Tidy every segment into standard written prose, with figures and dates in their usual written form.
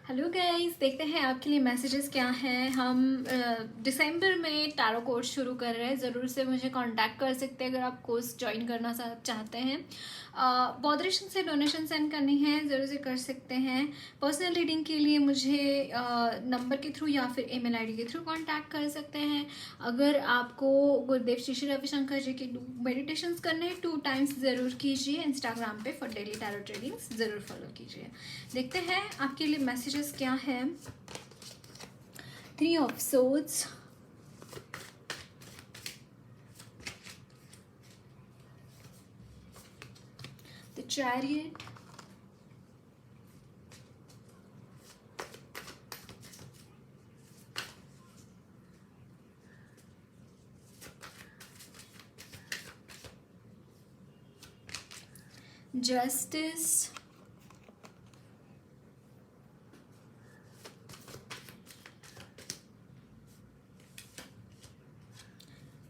Hello guys, देखते हैं आपके लिए मैसेजेस क्या हैं। हम दिसंबर में टैरो कोर्स शुरू कर रहे हैं। ज़रूर से मुझे कांटेक्ट कर सकते हैं अगर आप कोर्स ज्वाइन करना चाहते हैं। बॉदरेशन से डोनेशन सेंड करनी है, ज़रूर से कर सकते हैं। पर्सनल रीडिंग के लिए मुझे नंबर के थ्रू या फिर ईमेल आईडी के थ्रू कांटेक्ट कर सकते हैं। अगर आपको गुरुदेव श्री श्री रविशंकर जी के मेडिटेशंस करने 2 टाइम्स ज़रूर कीजिए। इंस्टाग्राम पे फॉर डेली टैरो ट्रेडिंग्स ज़रूर फॉलो कीजिए। देखते हैं आपके लिए मैसेजेस क्या है। 3 of swords, the chariot, justice,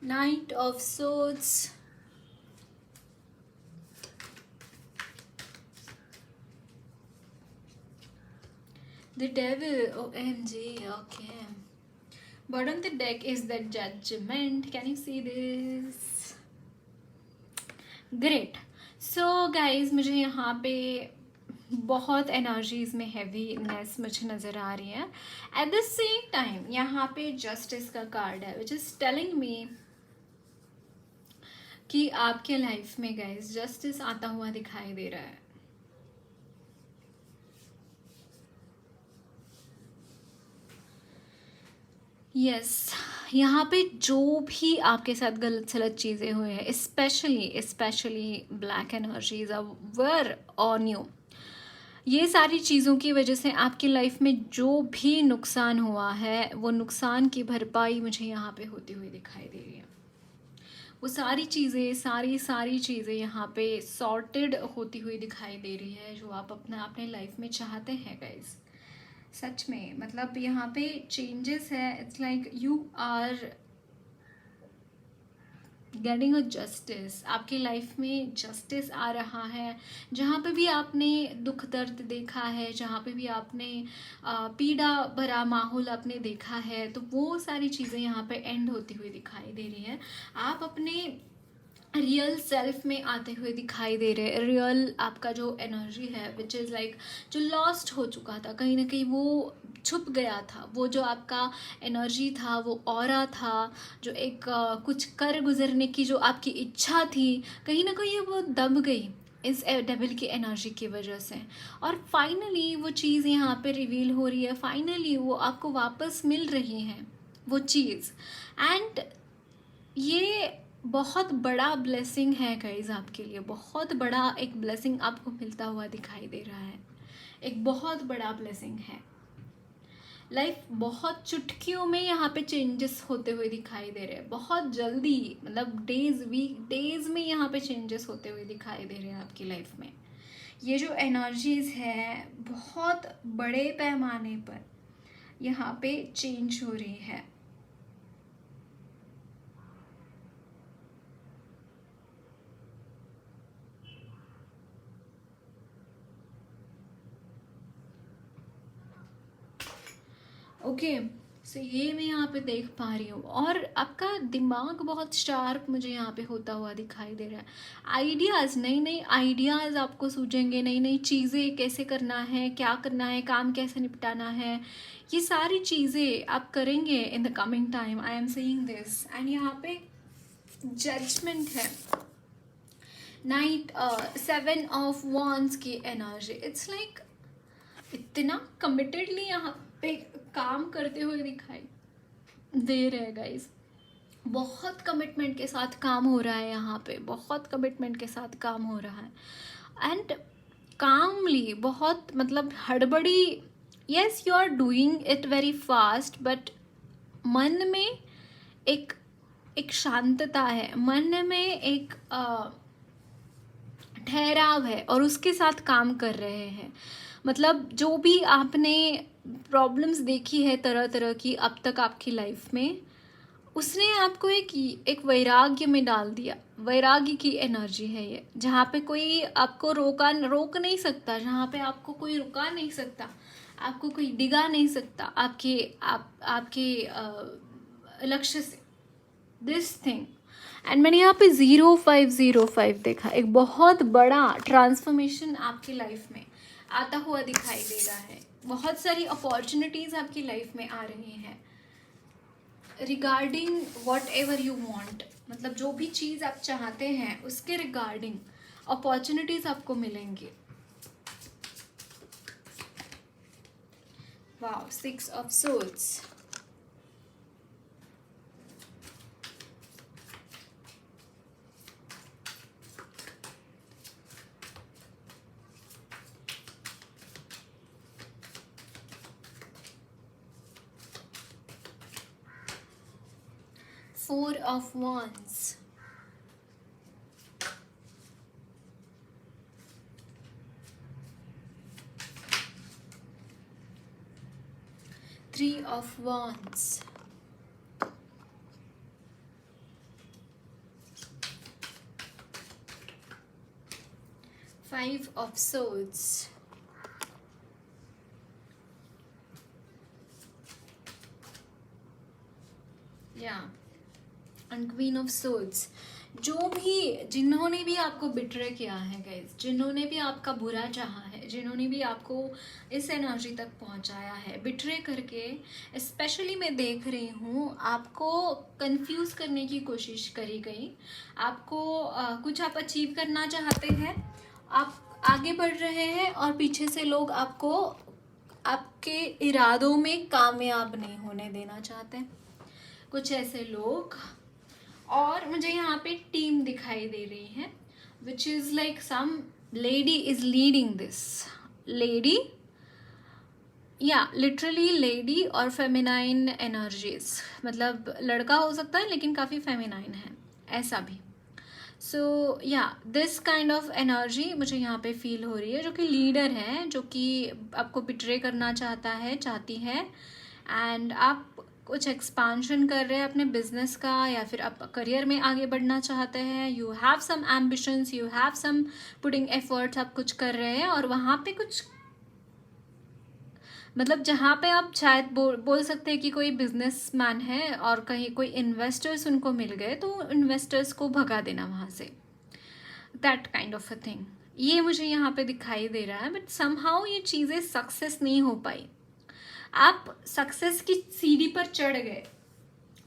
night of swords, the devil. OMG. Okay, bottom of the deck is the judgment. Can you see this? Great. So guys, मुझे यहाँ पे बहुत एनर्जीज में हैवीनेस मुझे नज़र आ रही है। एट द सेम टाइम यहाँ पे जस्टिस का कार्ड है विच इज़ टेलिंग मी कि आपके लाइफ में गाइस जस्टिस आता हुआ दिखाई दे रहा है। यस, यहाँ पे जो भी आपके साथ गलत सलत चीज़ें हुई हैं, specially black energies were on you, ये सारी चीज़ों की वजह से आपकी लाइफ में जो भी नुकसान हुआ है वो नुकसान की भरपाई मुझे यहाँ पे होती हुई दिखाई दे रही है। वो सारी चीज़ें यहाँ पे सॉर्टेड होती हुई दिखाई दे रही है जो आप अपने लाइफ में चाहते हैं गाइस। सच में मतलब यहाँ पे चेंजेस है। It's like you are getting a justice. आपकी लाइफ में जस्टिस आ रहा है। जहाँ पे भी आपने दुख दर्द देखा है, जहाँ पे भी आपने पीड़ा भरा माहौल आपने देखा है, तो वो सारी चीज़ें यहाँ पे एंड होती हुई दिखाई दे रही है। आप अपने रियल सेल्फ में आते हुए दिखाई दे रहे हैं। रियल आपका जो एनर्जी है विच इज़ लाइक जो लॉस्ट हो चुका था, कहीं ना कहीं वो छुप गया था। वो जो आपका एनर्जी था, वो ऑरा था, जो एक कुछ कर गुजरने की जो आपकी इच्छा थी, कहीं ना कहीं वो दब गई इस डेविल की एनर्जी की वजह से। और फाइनली वो चीज़ यहाँ पे रिवील हो रही है। फाइनली वो आपको वापस मिल रही है वो चीज़। एंड ये बहुत बड़ा ब्लेसिंग है गाइज आपके लिए। बहुत बड़ा एक ब्लेसिंग आपको मिलता हुआ दिखाई दे रहा है। एक बहुत बड़ा ब्लेसिंग है। लाइफ बहुत चुटकियों में यहाँ पे चेंजेस होते हुए दिखाई दे रहे हैं। बहुत जल्दी, मतलब डेज में यहाँ पे चेंजेस होते हुए दिखाई दे रहे हैं आपकी लाइफ में। ये जो एनर्जीज है बहुत बड़े पैमाने पर यहाँ पे चेंज हो रही है। ओके, सो ये मैं यहाँ पे देख पा रही हूँ। और आपका दिमाग बहुत शार्प मुझे यहाँ पे होता हुआ दिखाई दे रहा है। आइडियाज़, नई नई आइडियाज़ आपको सूझेंगे। नई नई चीज़ें कैसे करना है, क्या करना है, काम कैसे निपटाना है, ये सारी चीज़ें आप करेंगे in the coming time. I am saying this. And यहाँ पे जजमेंट है, नाइट 7 ऑफ वॉन्ड्स की एनर्जी। इट्स लाइक इतना कमिटेडली यहाँ पे काम करते हुए दिखाई दे रहे हैं गाइस। बहुत कमिटमेंट के साथ काम हो रहा है यहाँ पे। बहुत कमिटमेंट के साथ काम हो रहा है। एंड कामली, बहुत मतलब हड़बड़ी। Yes, you are doing it very fast, but मन में एक शांतता है, मन में एक ठहराव है और उसके साथ काम कर रहे हैं। मतलब जो भी आपने प्रॉब्लम्स देखी है तरह तरह की अब तक आपकी लाइफ में, उसने आपको एक वैराग्य में डाल दिया। वैराग्य की एनर्जी है ये, जहाँ पे कोई आपको रोक नहीं सकता, जहाँ पे आपको कोई रुका नहीं सकता। आपको कोई डिगा नहीं सकता आपके लक्ष्य से। This thing. एंड मैंने यहाँ पे 0505 देखा, एक बहुत बड़ा ट्रांसफॉर्मेशन आपकी लाइफ में आता हुआ दिखाई दे रहा है। बहुत सारी अपॉर्चुनिटीज़ आपकी लाइफ में आ रही हैं regarding what ever you want, मतलब जो भी चीज़ आप चाहते हैं उसके रिगार्डिंग अपॉर्चुनिटीज़ आपको मिलेंगी। Wow, 6 of swords. Four of Wands. Three of Wands. Five of Swords. Yeah. And queen of swords. जो भी, जिन्होंने भी आपको बिट्रे किया है गाइज, जिन्होंने भी आपका बुरा चाहा है, जिन्होंने भी आपको इस एनर्जी तक पहुंचाया है बिट्रे करके, स्पेशली मैं देख रही हूँ आपको कंफ्यूज करने की कोशिश करी गई। आपको कुछ आप अचीव करना चाहते हैं, आप आगे बढ़ रहे हैं और पीछे से लोग आपको आपके इरादों में कामयाब नहीं होने देना चाहते, कुछ ऐसे लोग। और मुझे यहाँ पे टीम दिखाई दे रही है, which is like some lady is leading this. Lady, या लिटरली लेडी और फेमिनाइन एनर्जीज, मतलब लड़का हो सकता है लेकिन काफ़ी फेमिनाइन है, ऐसा भी। सो या दिस काइंड ऑफ एनर्जी मुझे यहाँ पे फील हो रही है, जो कि लीडर है, जो कि आपको बिट्रे करना चाहती है एंड आप कुछ एक्सपांशन कर रहे हैं अपने बिजनेस का, या फिर आप करियर में आगे बढ़ना चाहते हैं। You have some ambitions, you have some putting efforts, आप कुछ कर रहे हैं और वहाँ पे कुछ, मतलब जहाँ पे आप शायद बोल सकते हैं कि कोई बिजनेसमैन है और कहीं कोई इन्वेस्टर्स उनको मिल गए तो इन्वेस्टर्स को भगा देना वहाँ से, that kind of a thing. ये मुझे यहाँ पे दिखाई दे रहा है, बट समहाउ ये चीज़ें सक्सेस नहीं हो पाई। आप सक्सेस की सीढ़ी पर चढ़ गए।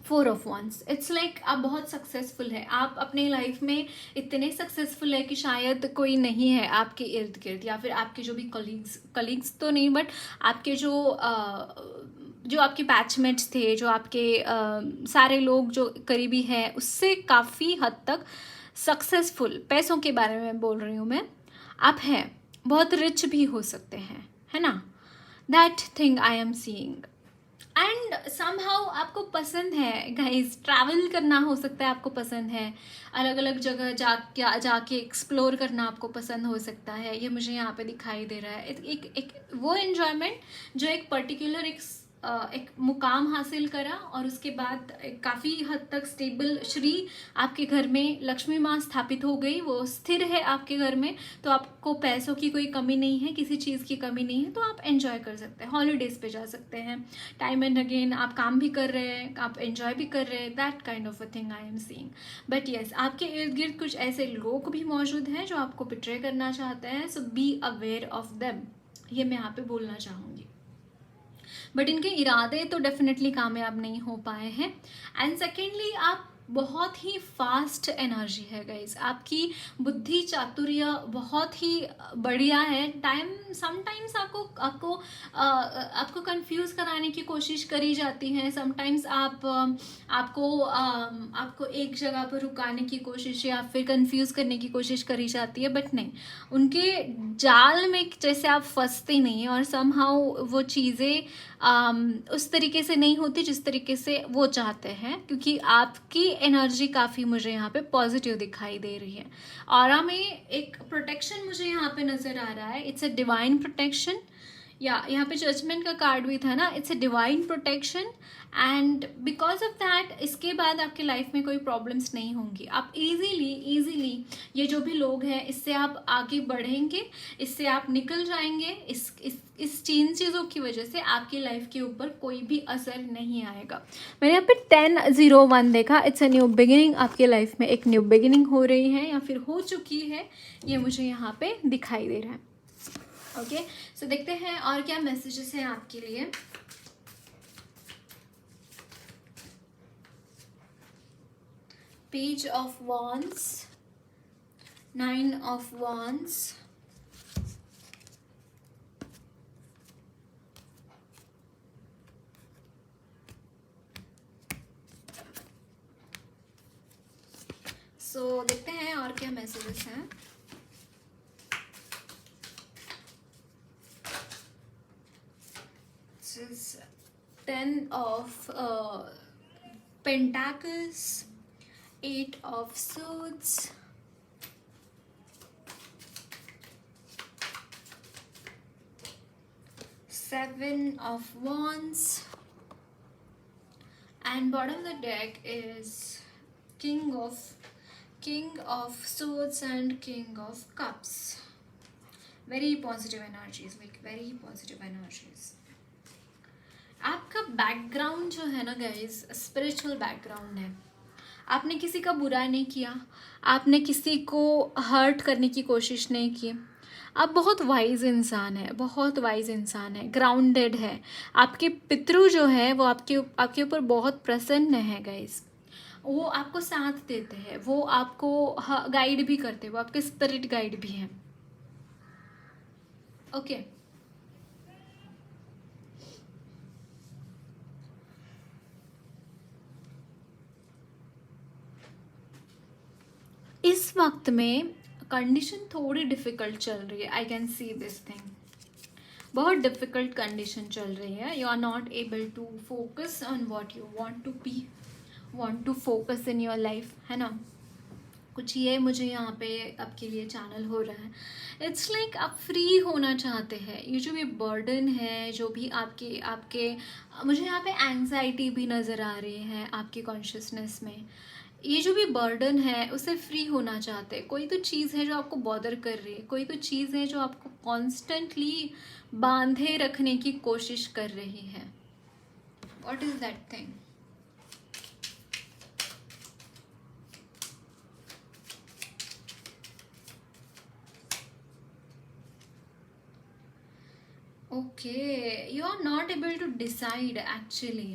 4 ऑफ वंस, इट्स लाइक आप बहुत सक्सेसफुल है, आप अपने लाइफ में इतने सक्सेसफुल है कि शायद कोई नहीं है आपके इर्द गिर्द, या फिर आपके जो भी कलीग्स तो नहीं, बट आपके जो आपके बैचमेट्स थे, जो आपके सारे लोग जो करीबी हैं, उससे काफ़ी हद तक सक्सेसफुल, पैसों के बारे में बोल रही हूँ मैं, आप हैं, बहुत रिच भी हो सकते हैं, है ना। That thing I am seeing. And somehow आपको पसंद है गाइज, ट्रैवल करना हो सकता है आपको पसंद है, अलग अलग जगह जाके एक्सप्लोर करना आपको पसंद हो सकता है। ये मुझे यहाँ पे दिखाई दे रहा है, एक वो एन्जॉयमेंट जो एक पर्टिकुलर एक मुकाम हासिल करा और उसके बाद काफ़ी हद तक स्टेबल श्री आपके घर में लक्ष्मी माँ स्थापित हो गई, वो स्थिर है आपके घर में, तो आपको पैसों की कोई कमी नहीं है, किसी चीज़ की कमी नहीं है, तो आप एंजॉय कर सकते हैं, हॉलीडेज़ पे जा सकते हैं, टाइम एंड अगेन आप काम भी कर रहे हैं, आप एंजॉय भी कर रहे हैं, that kind of a thing I am seeing. But yes, आपके इर्द गिर्द कुछ ऐसे लोग भी मौजूद हैं जो आपको बिट्रे करना चाहते हैं, सो बी अवेयर ऑफ देम, ये मैं यहाँ पे बोलना चाहूँगी। बट इनके इरादे तो डेफिनेटली कामयाब नहीं हो पाए हैं। एंड सेकेंडली, आप बहुत ही फास्ट एनर्जी है गाइज, आपकी बुद्धि चातुर्य बहुत ही बढ़िया है। समटाइम्स आपको कंफ्यूज कराने की कोशिश करी जाती है, समटाइम्स आपको एक जगह पर रुकाने की कोशिश या फिर कंफ्यूज करने की कोशिश करी जाती है, बट नहीं, उनके जाल में जैसे आप फंसते नहीं, और समहाउ वो चीज़ें उस तरीके से नहीं होती जिस तरीके से वो चाहते हैं, क्योंकि आपकी एनर्जी काफ़ी मुझे यहाँ पे पॉजिटिव दिखाई दे रही है। ऑरा में एक प्रोटेक्शन मुझे यहाँ पे नज़र आ रहा है, इट्स अ डिवाइन प्रोटेक्शन। या यहाँ पे जजमेंट का कार्ड भी था ना, it's a divine protection and because of that इसके बाद आपके लाइफ में कोई प्रॉब्लम्स नहीं होंगी। आप इजीली ये जो भी लोग हैं इससे आप आगे बढ़ेंगे, इससे आप निकल जाएंगे। इस चीज़ों की वजह से आपकी लाइफ के ऊपर कोई भी असर नहीं आएगा। मैंने यहाँ पे 1001 देखा, इट्स अ न्यू बिगिनिंग। आपके लाइफ में एक न्यू बिगिनिंग हो रही है या फिर हो चुकी है, ये मुझे यहाँ पे दिखाई दे रहा है। ओके सो देखते हैं और क्या मैसेजेस हैं आपके लिए। Page of wands, 9 of wands, so देखते हैं और क्या मैसेजेस हैं। Ten of Pentacles, 8 of Swords, Seven of Wands, and bottom of the deck is King of Swords and King of Cups. Very positive energies, like very positive energies. आपका background जो है ना guys, spiritual background है। आपने किसी का बुरा नहीं किया, आपने किसी को हर्ट करने की कोशिश नहीं की। आप बहुत वाइज इंसान है, बहुत वाइज इंसान है, ग्राउंडेड है। आपके पितृ जो है वो आपके ऊपर बहुत प्रसन्न है गाइज। वो आपको साथ देते हैं, वो आपको गाइड भी करते हैं, वो आपके स्पिरिट गाइड भी हैं। ओके इस वक्त में कंडीशन थोड़ी डिफ़िकल्ट चल रही है। I can see this thing, बहुत डिफ़िकल्ट कंडीशन चल रही है। You are not able to focus on what you want to focus in your life, है ना। कुछ ये मुझे यहाँ पे आपके लिए चैनल हो रहा है। इट्स लाइक आप फ्री होना चाहते हैं। ये जो भी बर्डन है, जो भी आपके मुझे यहाँ पे एंजाइटी भी नज़र आ रही है आपकी कॉन्शियसनेस में। ये जो भी बर्डन है उससे फ्री होना चाहते हैं। कोई तो चीज़ है जो आपको बॉदर कर रही है, कोई तो चीज़ है जो आपको कॉन्स्टेंटली बांधे रखने की कोशिश कर रही है। What is that thing? Okay, you are not able to decide actually.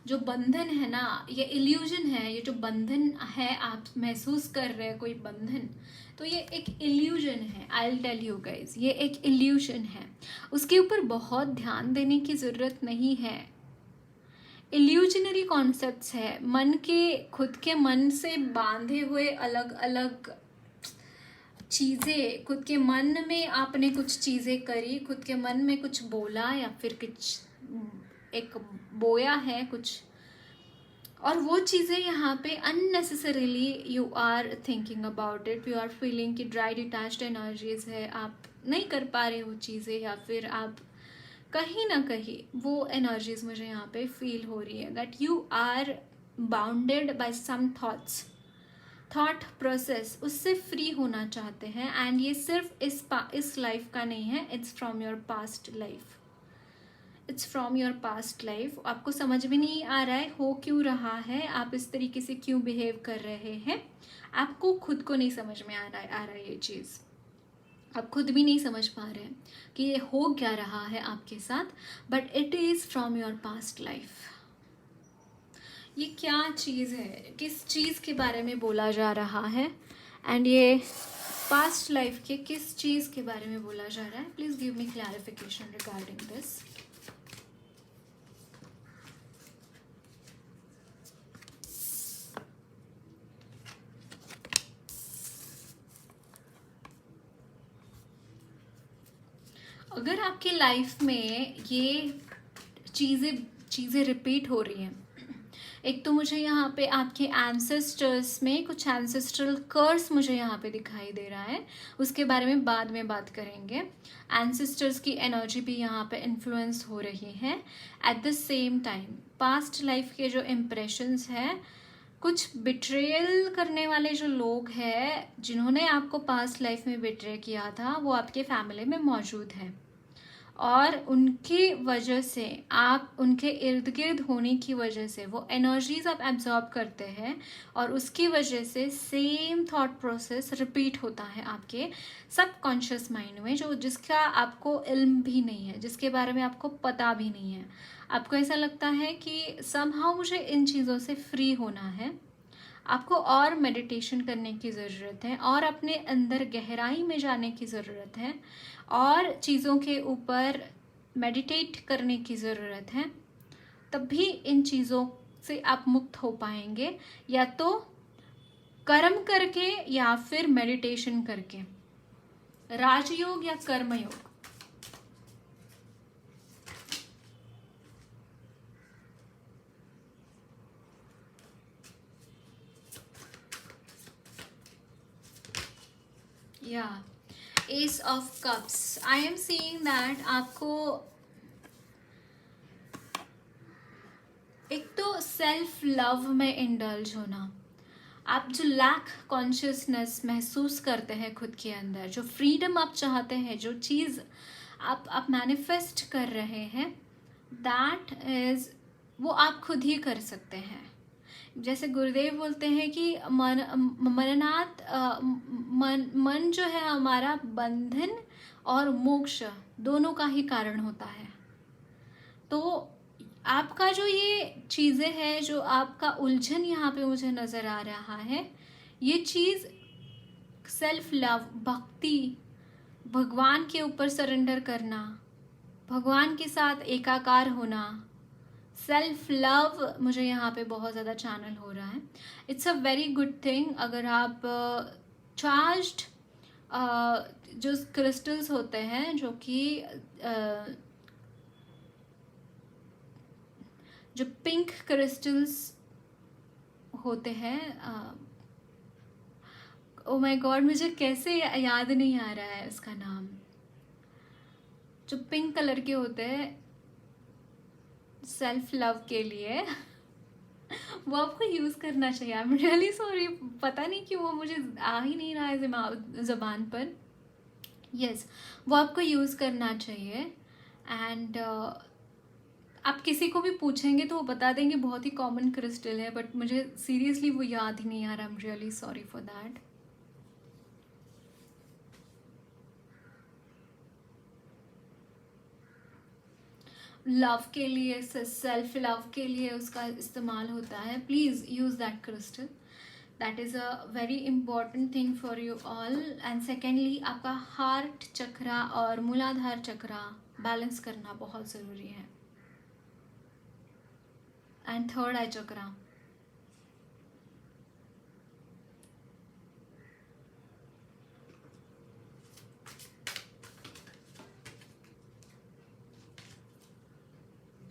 जो बंधन है ना, ये इल्यूजन है। ये जो बंधन है आप महसूस कर रहे हैं, कोई बंधन, तो ये एक इल्यूजन है। I will tell you guys, ये एक इल्यूजन है। उसके ऊपर बहुत ध्यान देने की ज़रूरत नहीं है। इल्यूजनरी कॉन्सेप्ट्स है, मन के खुद के मन से बांधे हुए अलग अलग चीज़ें। खुद के मन में आपने कुछ चीज़ें करी, खुद के मन में कुछ बोला या फिर कुछ एक बोया है कुछ, और वो चीज़ें यहाँ पे unnecessarily you are thinking about it. You are feeling कि ड्राई डिटैच्ड एनर्जीज है, आप नहीं कर पा रहे वो चीज़ें, या फिर आप कहीं ना कहीं वो एनर्जीज मुझे यहाँ पे फील हो रही है that you are bounded by some thought process. उससे फ्री होना चाहते हैं। एंड ये सिर्फ इस लाइफ का नहीं है, it's from your past life. It's from your past life. आपको समझ में नहीं आ रहा है हो क्यों रहा है, आप इस तरीके से क्यों बिहेव कर रहे हैं। आपको खुद को नहीं समझ में आ रहा है ये चीज़। आप खुद भी नहीं समझ पा रहे हैं कि ये हो क्या रहा है आपके साथ, but it is from your past life. ये क्या चीज़ है, किस चीज़ के बारे में बोला जा रहा है, एंड ये पास्ट लाइफ के किस चीज़ के बारे में बोला जा रहा है? Please give me clarification regarding this. अगर आपकी लाइफ में ये चीज़ें रिपीट हो रही हैं, एक तो मुझे यहाँ पे आपके एंसेस्टर्स में कुछ एंसेस्ट्रल कर्स मुझे यहाँ पे दिखाई दे रहा है, उसके बारे में बाद में बात करेंगे। एंसेस्टर्स की एनर्जी भी यहाँ पे इन्फ्लुएंस हो रही है। At the same time past life के जो इम्प्रेशंस हैं, कुछ बिट्रेयल करने वाले जो लोग हैं जिन्होंने आपको पास्ट लाइफ में बिट्रे किया था, वो आपके फैमिली में मौजूद हैं और उनकी वजह से, आप उनके इर्द गिर्द होने की वजह से वो एनर्जीज आप एब्जॉर्ब करते हैं और उसकी वजह से सेम थॉट प्रोसेस रिपीट होता है आपके सबकॉन्शियस माइंड में, जो जिसका आपको इल्म भी नहीं है, जिसके बारे में आपको पता भी नहीं है। आपको ऐसा लगता है कि समहाउ मुझे इन चीज़ों से फ्री होना है। आपको और मेडिटेशन करने की ज़रूरत है और अपने अंदर गहराई में जाने की ज़रूरत है और चीज़ों के ऊपर मेडिटेट करने की ज़रूरत है, तभी इन चीज़ों से आप मुक्त हो पाएंगे, या तो कर्म करके या फिर मेडिटेशन करके, राजयोग या कर्मयोग। या S of cups, I am seeing that आपको एक तो सेल्फ लव में इंडल्ज होना, आप जो लैक कॉन्शियसनेस महसूस करते हैं खुद के अंदर, जो फ्रीडम आप चाहते हैं, जो चीज़ आप मैनिफेस्ट कर रहे हैं, दैट इज वो आप खुद ही कर सकते हैं। जैसे गुरुदेव बोलते हैं कि मननात मन जो है हमारा बंधन और मोक्ष दोनों का ही कारण होता है। तो आपका जो ये चीज़ें हैं, जो आपका उलझन यहाँ पे मुझे नज़र आ रहा है, ये चीज़ सेल्फ लव, भक्ति, भगवान के ऊपर सरेंडर करना, भगवान के साथ एकाकार होना, सेल्फ लव मुझे यहाँ पे बहुत ज़्यादा चैनल हो रहा है। It's a very good thing अगर आप चार्ज्ड जो क्रिस्टल्स होते हैं, जो कि जो पिंक क्रिस्टल्स होते हैं, ओ माय गॉड मुझे कैसे याद नहीं आ रहा है उसका नाम, जो पिंक कलर के होते हैं सेल्फ लव के लिए वो आपको यूज़ करना चाहिए। आई एम रियली सॉरी, पता नहीं क्यों वो मुझे आ ही नहीं रहा है ज़बान पर। यस, वो आपको यूज़ करना चाहिए। एंड आप किसी को भी पूछेंगे तो वो बता देंगे बहुत ही कॉमन क्रिस्टल है, बट मुझे सीरियसली वो याद ही नहीं आ रहा। I am really sorry for that. Love के लिए, सेल्फ लव के लिए उसका इस्तेमाल होता है। Please use that crystal, that is a very important thing for you all. And secondly, आपका हार्ट चक्रा और मूलाधार चक्रा बैलेंस करना बहुत ज़रूरी है। एंड थर्ड आई चक्रा,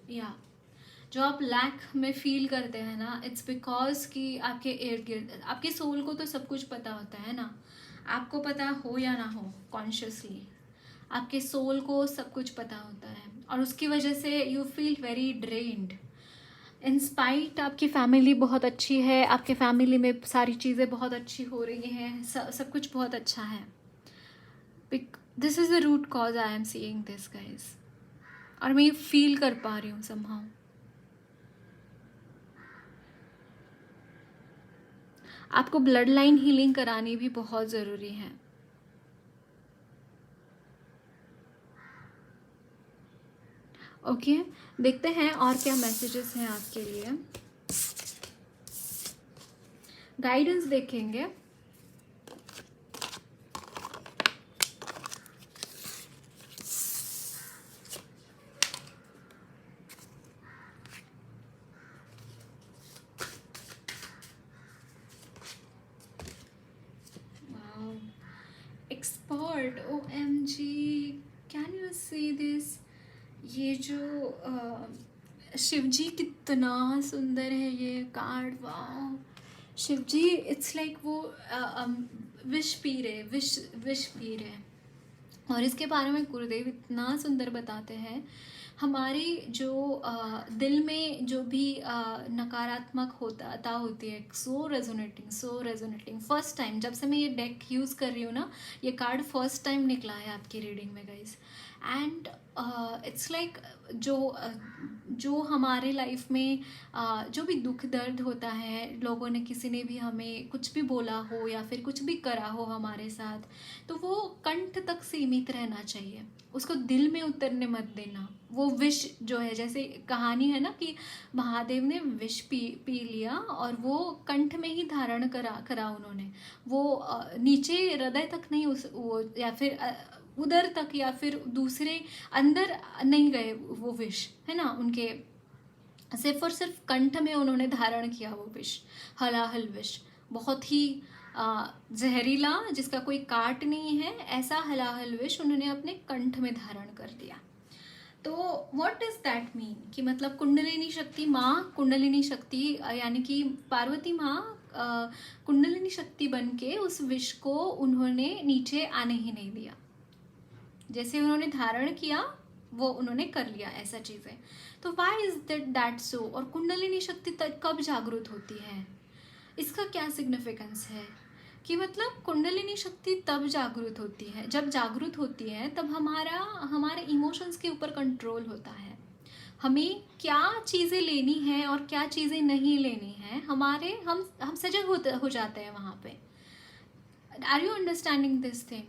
या जो आप लैक में फील करते हैं ना, इट्स बिकॉज कि आपके इर्द गिर्द, आपके सोल को तो सब कुछ पता होता है ना, आपको पता हो या ना हो, कॉन्शियसली आपके सोल को सब कुछ पता होता है, और उसकी वजह से you feel very drained. In spite आपकी फैमिली बहुत अच्छी है, आपके फैमिली में सारी चीज़ें बहुत अच्छी हो रही हैं, सब कुछ बहुत अच्छा है। This is the root cause I am seeing this guys, और मैं ये फील कर पा रही हूँ समहाउ। आपको ब्लड लाइन हीलिंग करानी भी बहुत ज़रूरी है। ओके, देखते हैं और क्या मैसेजेस हैं आपके लिए। गाइडेंस देखेंगे। Expert, OMG, can you see this? ये जो शिव जी कितना सुंदर है ये कार्ड, वाह। शिव जी इट्स लाइक वो विष पी रहे, विष पी रहे। और इसके बारे में गुरुदेव इतना सुंदर बताते हैं, हमारी जो दिल में जो भी नकारात्मक होती है, सो रेजोनेटिंग। फर्स्ट टाइम जब से मैं ये डेक यूज़ कर रही हूँ ना, ये कार्ड फर्स्ट टाइम निकला है आपकी रीडिंग में गाइस। एंड इट्स लाइक जो हमारे लाइफ में जो भी दुख दर्द होता है, लोगों ने किसी ने भी हमें कुछ भी बोला हो या फिर कुछ भी करा हो हमारे साथ, तो वो कंठ तक सीमित रहना चाहिए, उसको दिल में उतरने मत देना। वो विष जो है, जैसे कहानी है ना कि महादेव ने विष पी लिया और वो कंठ में ही धारण करा उन्होंने, वो नीचे हृदय तक नहीं, वो या फिर उधर तक या फिर दूसरे अंदर नहीं गए वो विष, है ना, उनके सिर्फ और सिर्फ कंठ में उन्होंने धारण किया वो विष, हलाहल विष, बहुत ही जहरीला, जिसका कोई काट नहीं है, ऐसा हलाहल विष उन्होंने अपने कंठ में धारण कर दिया। तो व्हाट इज दैट मीन कि मतलब कुंडलिनी शक्ति माँ, कुंडलिनी शक्ति यानी कि पार्वती माँ कुंडलिनी शक्ति बन के उस विष को उन्होंने नीचे आने ही नहीं दिया, जैसे उन्होंने धारण किया वो उन्होंने कर लिया, ऐसा चीज़ है। तो व्हाई इज दैट सो? और कुंडलिनी शक्ति तब कब जागृत होती है, इसका क्या सिग्निफिकेंस है कि मतलब कुंडलिनी शक्ति तब जागृत होती है, जब जागृत होती है तब हमारे इमोशंस के ऊपर कंट्रोल होता है, हमें क्या चीज़ें लेनी है और क्या चीज़ें नहीं लेनी है, हम सजग हो जाते हैं वहाँ पे। Are you understanding this thing?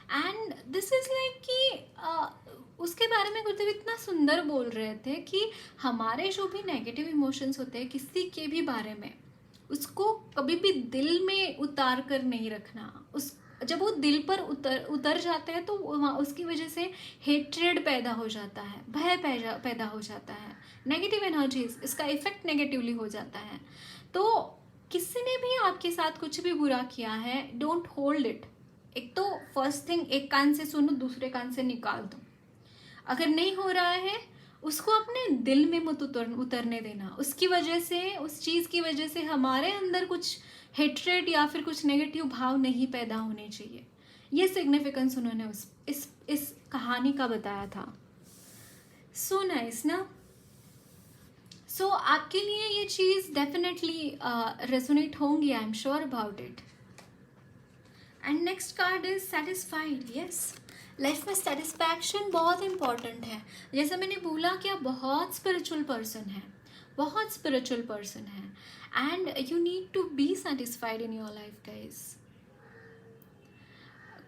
And this is like कि उसके बारे में गुरुदेव इतना सुंदर बोल रहे थे कि हमारे जो भी नेगेटिव इमोशंस होते हैं किसी के भी बारे में, उसको कभी भी दिल में उतार कर नहीं रखना। जब वो दिल पर उतर जाते हैं तो उसकी वजह से हेट्रेड पैदा हो जाता है, भय पैदा हो जाता है, नेगेटिव एनर्जीज, इसका इफेक्ट नेगेटिवली हो जाता है। तो किसी ने भी आपके साथ कुछ भी बुरा किया है, डोंट होल्ड इट। एक तो फर्स्ट थिंग, एक कान से सुनो, दूसरे कान से निकाल दो। अगर नहीं हो रहा है उसको अपने दिल में मत उतरने देना। उसकी वजह से, उस चीज़ की वजह से हमारे अंदर कुछ हेट्रेड या फिर कुछ नेगेटिव भाव नहीं पैदा होने चाहिए। ये सिग्निफिकेंस उन्होंने इस कहानी का बताया था। सो नाइस ना। सो आपके लिए ये चीज़ डेफिनेटली रेजोनेट होंगी, I am sure about it. And next card is satisfied. Yes, life में सेटिस्फैक्शन बहुत इंपॉर्टेंट है। जैसे मैंने बोला कि आप बहुत स्पिरिचुअल पर्सन हैं, बहुत स्पिरिचुअल पर्सन हैं, and you need to be satisfied in your life guys.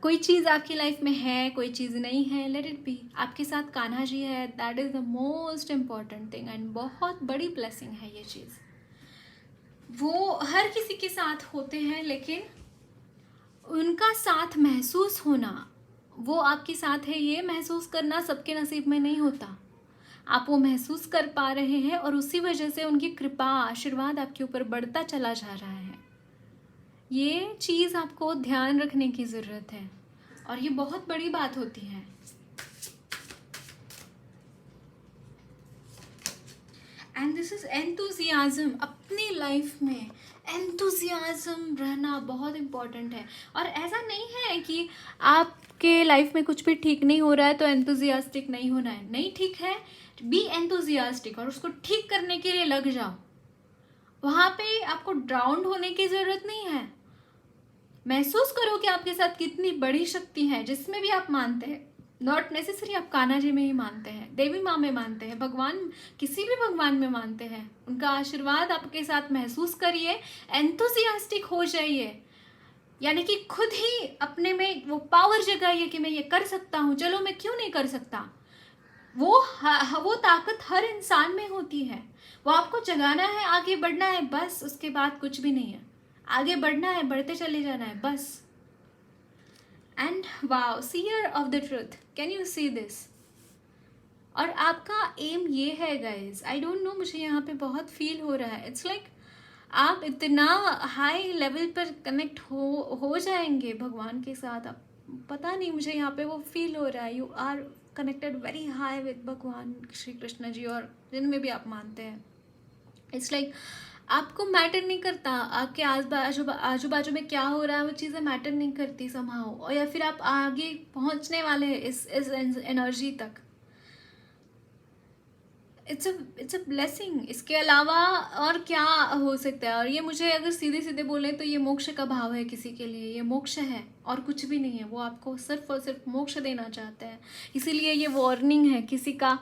कोई चीज़ आपकी लाइफ में है, कोई चीज़ नहीं है, लेट इट बी। आपके साथ कान्हा जी है, that is the most important thing, and बहुत बड़ी ब्लेसिंग है ये चीज़। वो हर किसी के साथ होते हैं, लेकिन उनका साथ महसूस होना, वो आपके साथ है ये महसूस करना सबके नसीब में नहीं होता। आप वो महसूस कर पा रहे हैं और उसी वजह से उनकी कृपा, आशीर्वाद आपके ऊपर बढ़ता चला जा रहा है। ये चीज़ आपको ध्यान रखने की ज़रूरत है और ये बहुत बड़ी बात होती है। And this is enthusiasm. अपनी लाइफ में एंथुजियाज्म रहना बहुत इम्पॉर्टेंट है। और ऐसा नहीं है कि आपके लाइफ में कुछ भी ठीक नहीं हो रहा है तो एंथुजियास्टिक नहीं होना है। नहीं, ठीक है, बी एंथुजियास्टिक और उसको ठीक करने के लिए लग जाओ। वहाँ पे आपको ड्राउंड होने की ज़रूरत नहीं है। महसूस करो कि आपके साथ कितनी बड़ी शक्ति है, जिसमें भी आप मानते हैं। नॉट नेसेसरी आप कान्हा जी में ही मानते हैं, देवी माँ में मानते हैं, भगवान, किसी भी भगवान में मानते हैं, उनका आशीर्वाद आपके साथ महसूस करिए, एंथुसियास्टिक हो जाइए, यानी कि खुद ही अपने में वो पावर जगाइए कि मैं ये कर सकता हूँ, चलो मैं क्यों नहीं कर सकता। वो ताकत हर इंसान में होती है, वो आपको जगाना है, आगे बढ़ना है, बस। उसके बाद कुछ भी नहीं है, आगे बढ़ना है, बढ़ते चले जाना है, बस। And wow, seer of the truth, can you see this? और आपका एम ये है गाइज, आई डोंट नो, मुझे यहाँ पे बहुत फील हो रहा है। इट्स लाइक आप इतना हाई लेवल पर कनेक्ट हो जाएंगे भगवान के साथ, आप पता नहीं, मुझे यहाँ पे वो फील हो रहा है। You are connected very high with भगवान श्री कृष्ण जी, और जिनमें भी आप मानते हैं, इट्स लाइक आपको मैटर नहीं करता आपके आजू बाजू में क्या हो रहा है, वो चीज़ें मैटर नहीं करती समहाउ, और या फिर आप आगे पहुंचने वाले हैं इस एनर्जी तक। It's a blessing. इसके अलावा और क्या हो सकता है? और ये मुझे अगर सीधे सीधे बोले तो ये मोक्ष का भाव है किसी के लिए, ये मोक्ष है और कुछ भी नहीं है। वो आपको सिर्फ और सिर्फ मोक्ष देना चाहते हैं, इसीलिए ये वार्निंग है किसी का।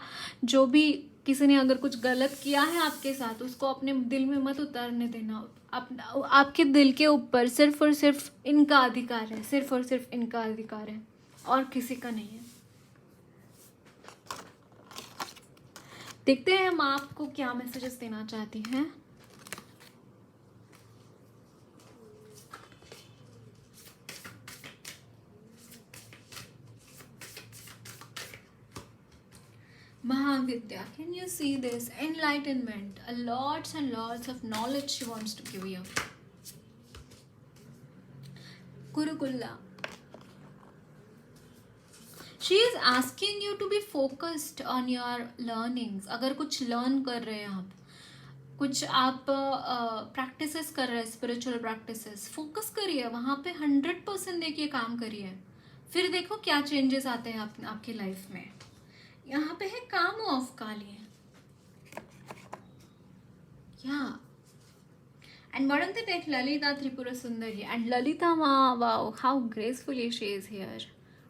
जो भी किसी ने अगर कुछ गलत किया है आपके साथ, उसको अपने दिल में मत उतारने देना। आपके दिल के ऊपर सिर्फ और सिर्फ इनका अधिकार है, सिर्फ और सिर्फ इनका अधिकार है और किसी का नहीं है। देखते हैं माँ आपको क्या मैसेजेस देना चाहती हैं। Mahavidya, can you see this? Enlightenment, a lots and lots of knowledge she wants to give you. Gurukulla, she is asking you to be focused on your learnings. अगर कुछ लर्न कर रहे हैं आप, कुछ आप प्रैक्टिसेस कर रहे हैं, स्पिरिचुअल प्रैक्टिसेस, फोकस करिए वहाँ पे, 100% देखिए, काम करिए, फिर देखो क्या चेंजेस आते हैं आपकी लाइफ में। यहाँ पे है काम ऑफ काली, या एंड वरंते take Lalita Tripura Sundari, and Lalita Maa, wow how gracefully she is here,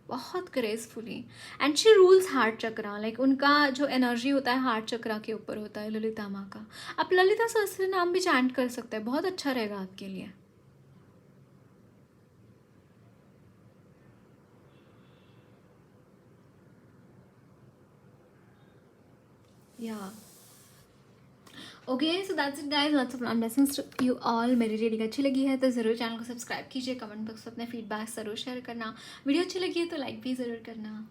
बहुत gracefully, and she rules heart chakra. Like उनका जो एनर्जी होता है हार्ट चक्रा के ऊपर होता है ललिता माँ का। आप ललिता सहस्त्र नाम भी चैंट कर सकते हैं, बहुत अच्छा रहेगा आपके लिए। या okay, so that's it guys, lots of love blessings to you all. मेरी रीडिंग अच्छी लगी है तो ज़रूर चैनल को सब्सक्राइब कीजिए, कमेंट बॉक्स में अपने फीडबैक ज़रूर शेयर करना, वीडियो अच्छी लगी है तो लाइक भी ज़रूर करना।